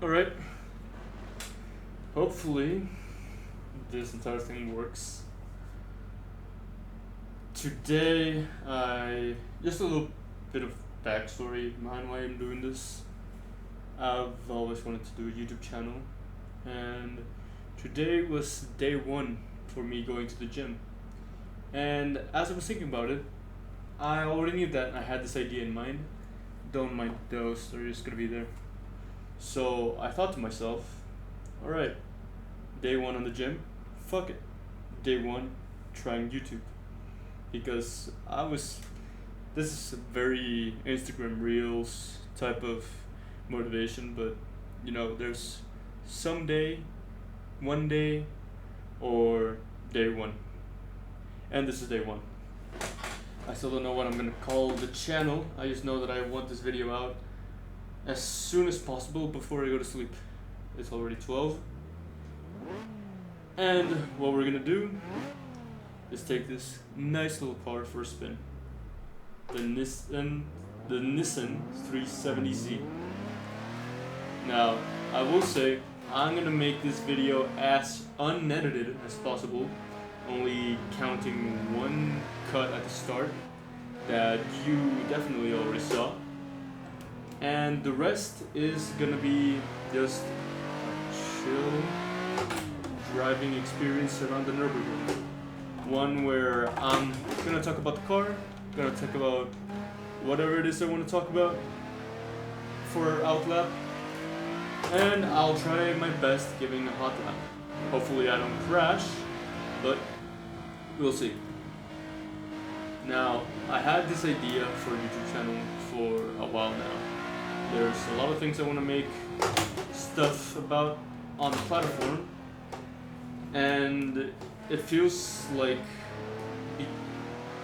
Alright. Hopefully this entire thing works. Today just a little bit of backstory behind why I'm doing this. I've always wanted to do a YouTube channel, and today was day one for me going to the gym. And as I was thinking about it, I already knew that I had this idea in mind. Don't mind those, they're just gonna be there. So I thought to myself, alright, day one on the gym, fuck it. Day one, trying YouTube. Because this is a very Instagram Reels type of motivation, but there's someday, one day, or day one. And this is day one. I still don't know what I'm gonna call the channel. I just know that I want this video out as soon as possible before I go to sleep. It's already 12. And what we're gonna do is take this nice little car for a spin. The Nissan 370Z. Now, I will say, I'm gonna make this video as unedited as possible, only counting one cut at the start that you definitely already saw. And the rest is gonna be just a chill driving experience around the Nürburgring. One where I'm gonna talk about the car, gonna talk about whatever it is I want to talk about for outlap, and I'll try my best giving a hot lap. Hopefully I don't crash, but we'll see. Now, I had this idea for a YouTube channel for a while now. There's a lot of things I want to make stuff about on the platform, and it feels like,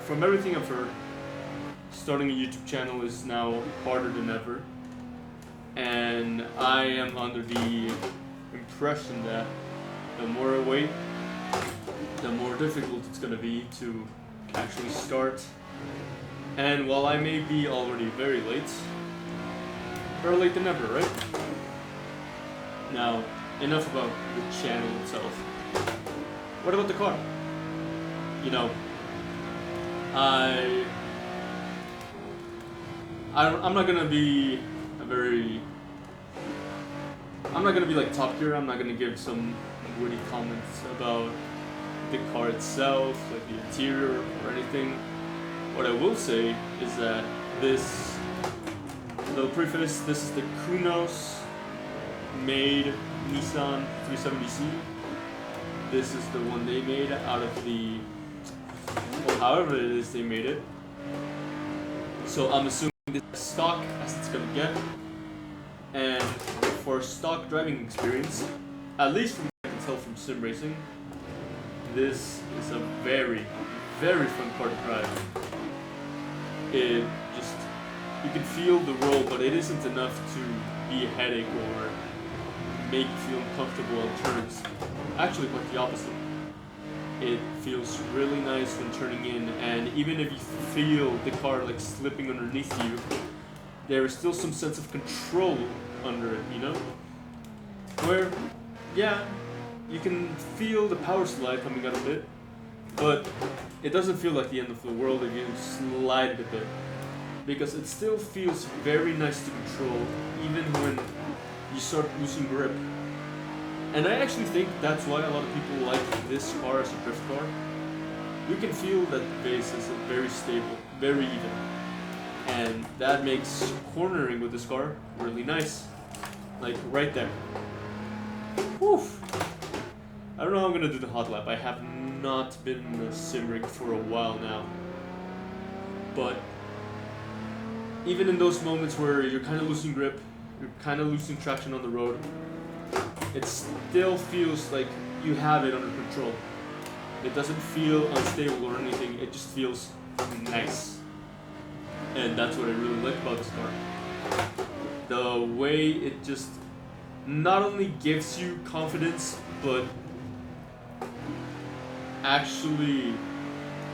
from everything I've heard, starting a YouTube channel is now harder than ever. And I am under the impression that the more I wait, the more difficult it's going to be to actually start. And while I may be already very late, better late than never, right? Now, enough about the channel itself. What about the car? I'm not gonna be I'm not gonna be like Top Gear. I'm not gonna give some witty comments about the car itself, like the interior or anything. What I will say is that the preface, this is the Kunos made Nissan 370Z. This is the one they made out of however it is they made it. So I'm assuming this is stock as it's gonna get. And for stock driving experience, at least from what I can tell from sim racing, this is a very, very fun car to drive. You can feel the roll, but it isn't enough to be a headache or make you feel uncomfortable on turns. Actually, quite the opposite. It feels really nice when turning in, and even if you feel the car like slipping underneath you, there is still some sense of control under it, Where, yeah, you can feel the power slide coming out of it, but it doesn't feel like the end of the world if you slide it a bit, because it still feels very nice to control, even when you start losing grip. And I actually think that's why a lot of people like this car as a drift car. You can feel that the base is very stable, very even. And that makes cornering with this car really nice. Like right there. Whew. I don't know how I'm gonna do the hot lap. I have not been in a sim rig for a while now. But even in those moments where you're kind of losing grip, you're kind of losing traction on the road, it still feels like you have it under control. It doesn't feel unstable or anything, it just feels nice. And that's what I really like about this car. The way it just not only gives you confidence, but actually,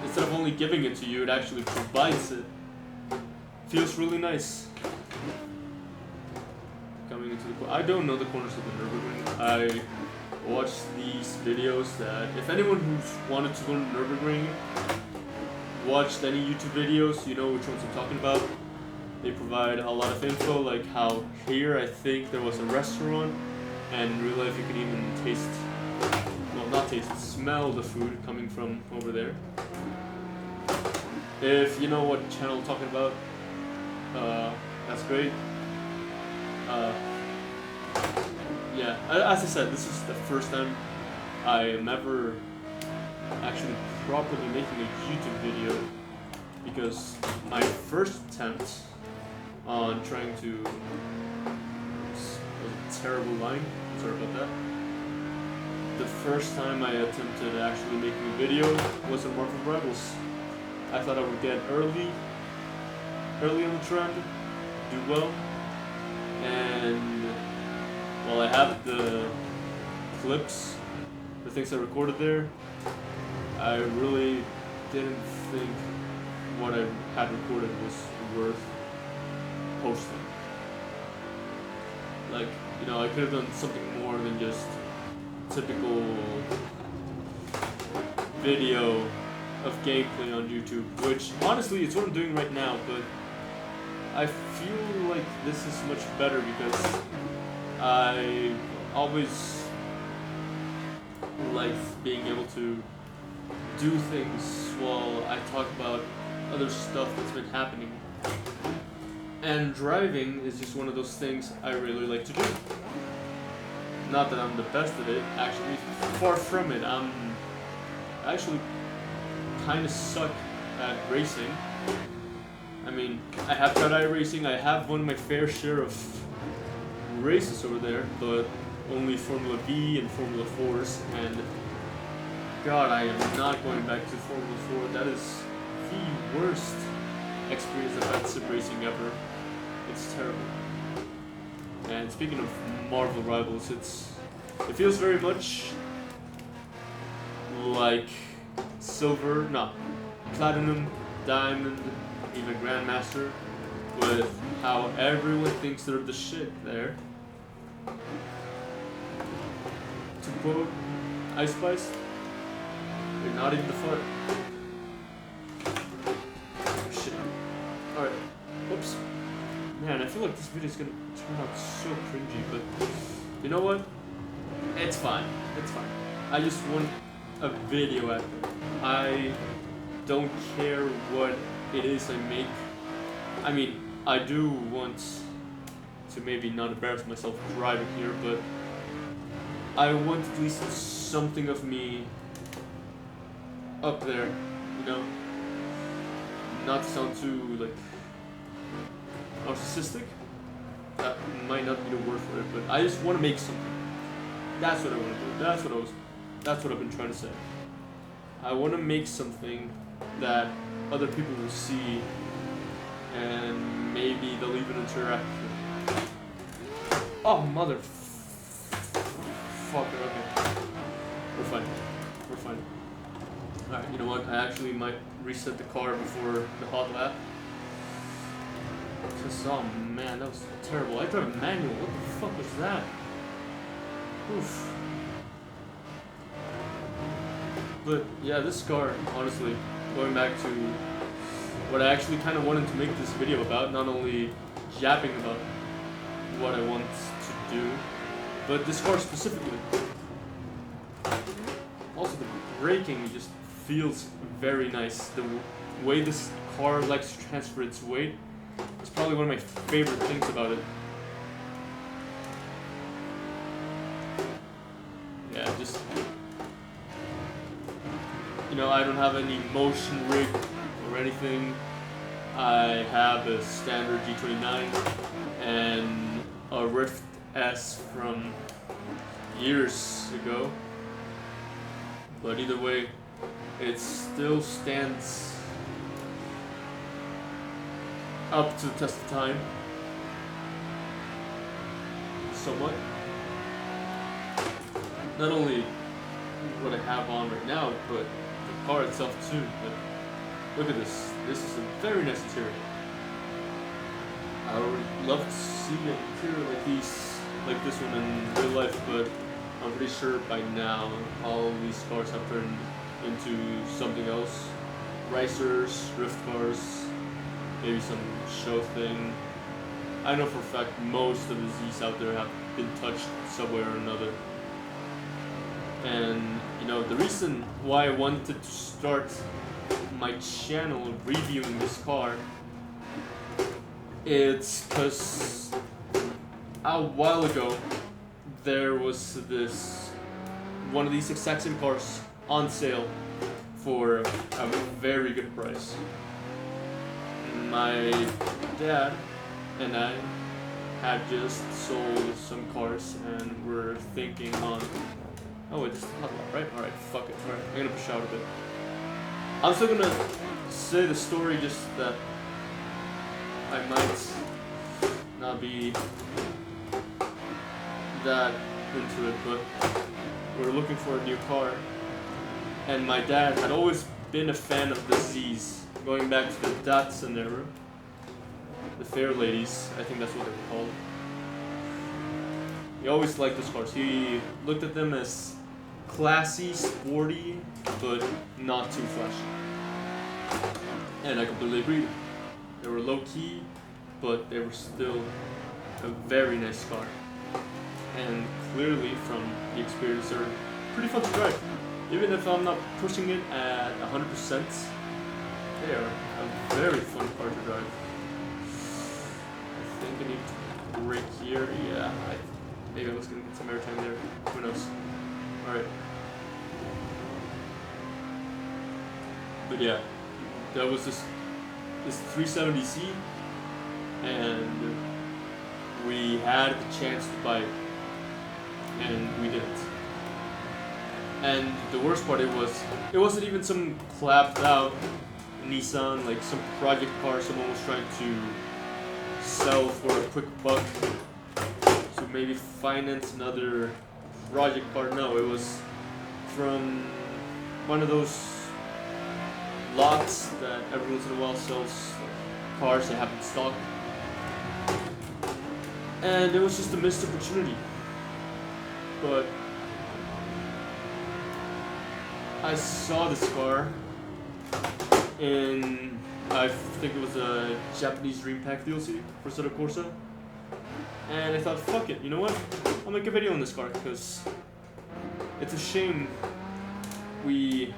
instead of only giving it to you, it actually provides it. Feels really nice. coming into the. I don't know the corners of the Nürburgring. I watched these videos that if anyone who's wanted to learn Nürburgring watched any YouTube videos, you know which ones I'm talking about. They provide a lot of info, like how here I think there was a restaurant, and in real life you can even taste, well not taste, smell the food coming from over there. If you know what channel I'm talking about, that's great. Yeah, as I said, this is the first time I am ever actually properly making a YouTube video, because my first attempt on trying to, was a terrible line, sorry about that. The first time I attempted actually making a video was on Marvel Rivals. I thought I would get early on the trend, do well, and while I have the clips, the things I recorded there, I really didn't think what I had recorded was worth posting. Like, you know, I could have done something more than just typical video of gameplay on YouTube, which honestly is what I'm doing right now, but I feel like this is much better because I always like being able to do things while I talk about other stuff that's been happening. And driving is just one of those things I really like to do. Not that I'm the best at it, actually, far from it. I actually kind of suck at racing. I mean, I have tried iRacing, I have won my fair share of races over there, but only Formula V and Formula 4s, and God, I am not going back to Formula 4. That is the worst experience I've had sim racing ever. It's terrible. And speaking of Marvel Rivals, it feels very much like silver, no, platinum, diamond, even grandmaster, with how everyone thinks they're the shit there. To quote Ice Spice, you're not even the fart. Oh, shit. Alright. Whoops. Man, I feel like this video is gonna turn out so cringy, but you know what? It's fine. It's fine. I just want a video at it. I don't care what it is I make. I mean, I do want to maybe not embarrass myself driving here, but I want at least something of me up there, you know? Not to sound too, like, narcissistic. That might not be the word for it, but I just want to make something. That's what I want to do. That's what I've been trying to say. I want to make something that other people will see, and maybe they'll even interact with. Oh, mother. Fuck it, okay. We're fine. We're fine. Alright, you know what? I actually might reset the car before the hot lap. Just, oh man, that was terrible. I drive a manual. What the fuck was that? Oof. But yeah, this car, honestly, going back to what I actually kind of wanted to make this video about, not only yapping about what I want to do, but this car specifically. Also, the braking just feels very nice. The way this car likes to transfer its weight is probably one of my favorite things about it. Yeah, just, you know, I don't have any motion rig or anything. I have a standard G29 and a Rift S from years ago. But either way, it still stands up to the test of time. Somewhat. Not only what I have on right now, but the car itself too. But look at this. This is a very nice interior. I would love to see an interior like this one in real life, but I'm pretty sure by now all these cars have turned into something else. Racers, drift cars, maybe some show thing. I know for a fact most of the Z's out there have been touched some way or another. And you know, the reason why I wanted to start my channel reviewing this car, it's because a while ago there was one of these exact same cars on sale for a very good price. My dad and I had just sold some cars and were thinking on, oh wait, this is not a lot, right? Alright, fuck it. Alright, I'm gonna push out a bit. I'm still gonna say the story, just that I might not be that into it, but we're looking for a new car. And my dad had always been a fan of the Z's, going back to the Datsun era. The Fair Ladies, I think that's what they were called. He always liked those cars. He looked at them as classy, sporty, but not too flashy. And I completely agreed. They were low-key, but they were still a very nice car. And clearly, from the experience, they're pretty fun to drive. Even if I'm not pushing it at 100%, they are a very fun car to drive. I think I need to brake here. Yeah, maybe I was gonna get some airtime there. Who knows? Alright. But yeah, that was this 370Z, and we had the chance to buy it, and we didn't. And the worst part, it wasn't even some clapped out Nissan, like some project car someone was trying to sell for a quick buck to maybe finance another project car. No, it was from one of those lots that every once in a while sells cars they have in stock. And it was just a missed opportunity. But I saw this car in, I think it was a Japanese Dream Pack DLC for Assetto Corsa, and I thought, fuck it, you know what? I'll make a video on this car, because it's a shame we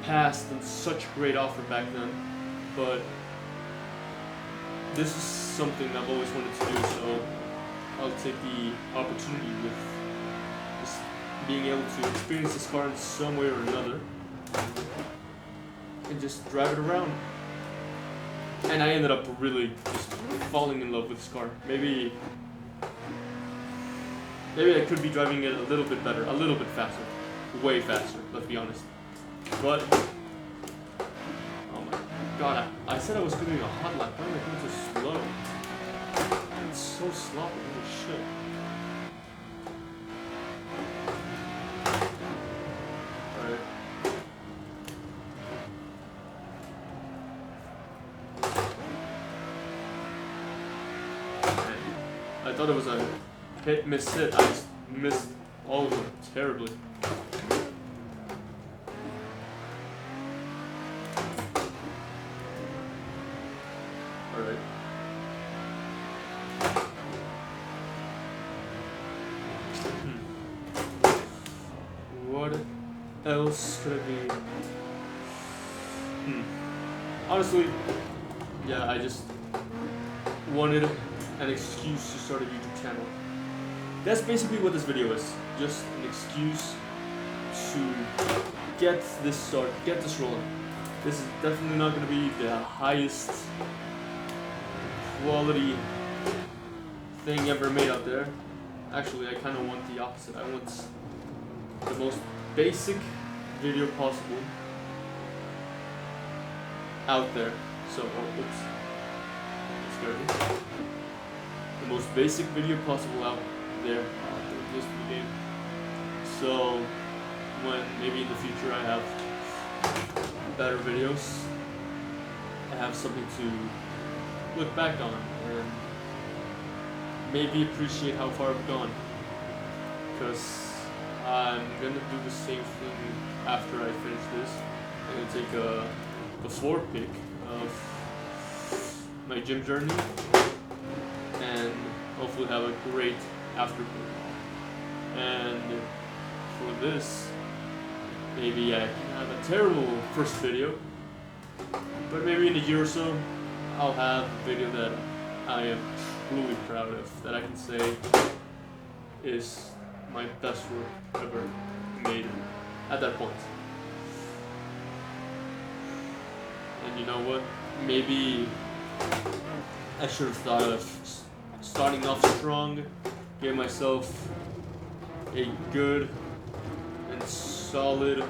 passed on such a great offer back then, but this is something I've always wanted to do, so I'll take the opportunity with just being able to experience this car in some way or another and just drive it around. And I ended up really just falling in love with this car. Maybe I could be driving it a little bit better, a little bit faster, way faster, let's be honest. But oh my god, I said I was doing a hot lap. Why am I going so slow? It's so sloppy, holy shit. Alright. I thought it was a hit, miss, hit. I just missed all of them terribly. Alright. What else could it be? Honestly, yeah, I just wanted an excuse to start a YouTube channel. That's basically what this video is. Just an excuse to get this started, get this rolling. This is definitely not going to be the highest quality thing ever made out there. Actually, I kind of want the opposite. I want the most basic video possible out there. So, oops. Scared me. The most basic video possible out there. This game. So, when maybe in the future I have better videos, I have something to look back on and maybe appreciate how far I've gone. Because I'm gonna do the same thing after I finish this. I'm gonna take a floor pic of my gym journey and hopefully have a great afterglow. And for this, maybe I can have a terrible first video, but maybe in a year or so, I'll have a video that I am truly proud of, that I can say is my best work ever made at that point. And you know what? Maybe I should have thought of starting off strong, give myself a good and solid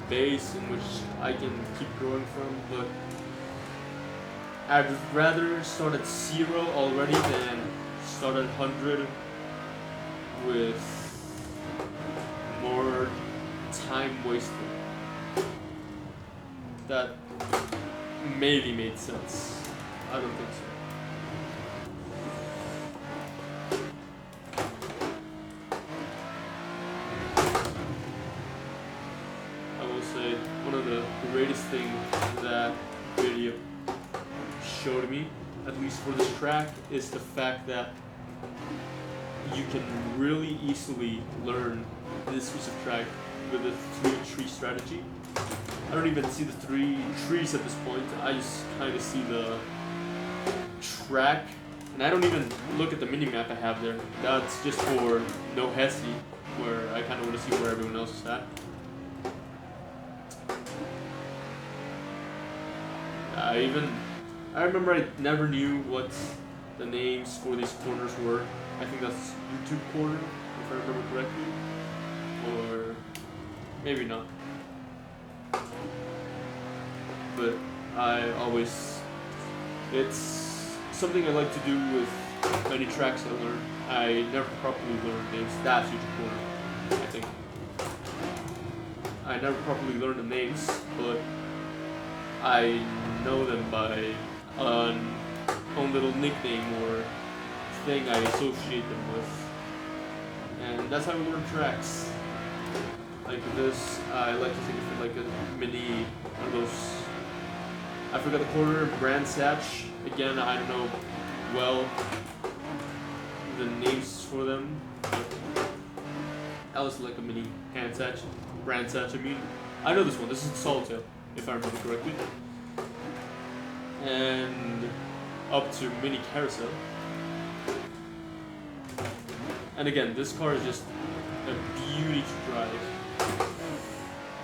base in which I can keep growing from, but I'd rather start at 0 already than start at 100 with more time wasted. That maybe made sense. I don't think so. I will say one of the greatest things that video showed me, at least for this track, is the fact that you can really easily learn this piece of track with a 3-tree strategy. I don't even see the 3 trees at this point. I just kind of see the track, and I don't even look at the mini map I have there. That's just for no Hesi, where I kind of want to see where everyone else is at. I remember I never knew what the names for these corners were. I think that's YouTube corner, if I remember correctly, or maybe not. But it's something I like to do with many tracks I learn. I never properly learned names. That's YouTube corner, I think. I never properly learned the names, but I know them by an own little nickname or thing I associate them with. And that's how I learn tracks. Like this, I like to think of it like a mini, one of those, I forgot the corner, brand satch. Again, I don't know well the names for them, but that was like a mini hand satch, brand satch, I mean. I know this one, this is Solitaire, if I remember correctly. And up to mini carousel. And again, this car is just a beauty to drive.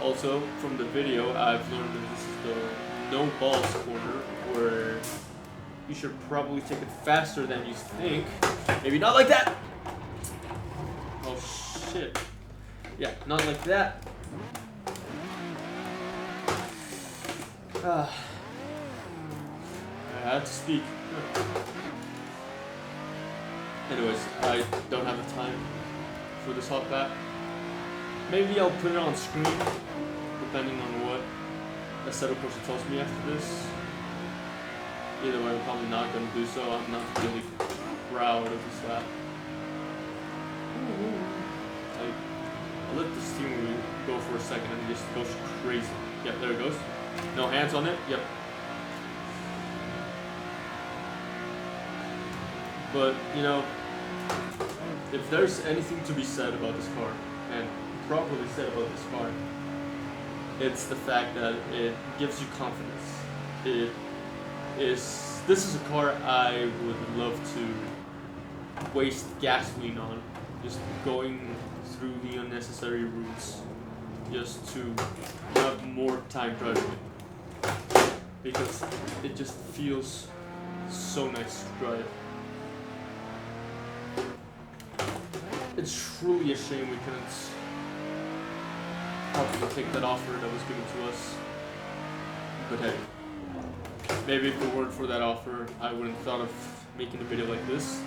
Also, from the video, I've learned that this is the no balls corner, where you should probably take it faster than you think. Maybe not like that! Oh shit. Yeah, not like that. I had to speak. Anyways, I don't have the time for this hot back. Maybe I'll put it on screen, depending on what a setup person tells me after this. Either way, I'm probably not going to do so. I'm not really proud of this lap. I'll let the steering wheel go for a second and it just goes crazy. Yep, there it goes. No hands on it. Yep. But, you know, if there's anything to be said about this car, and properly said about this car, it's the fact that it gives you confidence. This is a car I would love to waste gasoline on, just going through the unnecessary routes, just to have more time driving it, because it just feels so nice to drive. It's truly a shame we couldn't probably take that offer that was given to us. But hey, maybe if it weren't for that offer, I wouldn't have thought of making a video like this.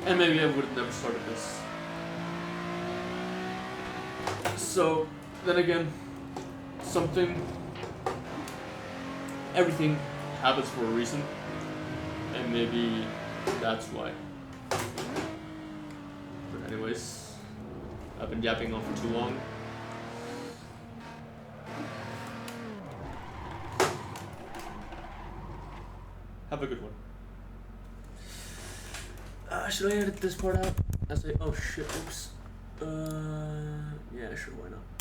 And maybe I would have never started this. So, then again, everything happens for a reason, and maybe that's why. But anyways, I've been yapping on for too long. Have a good one. Should I edit this part out? I say, oh shit, oops. Yeah, sure, why not?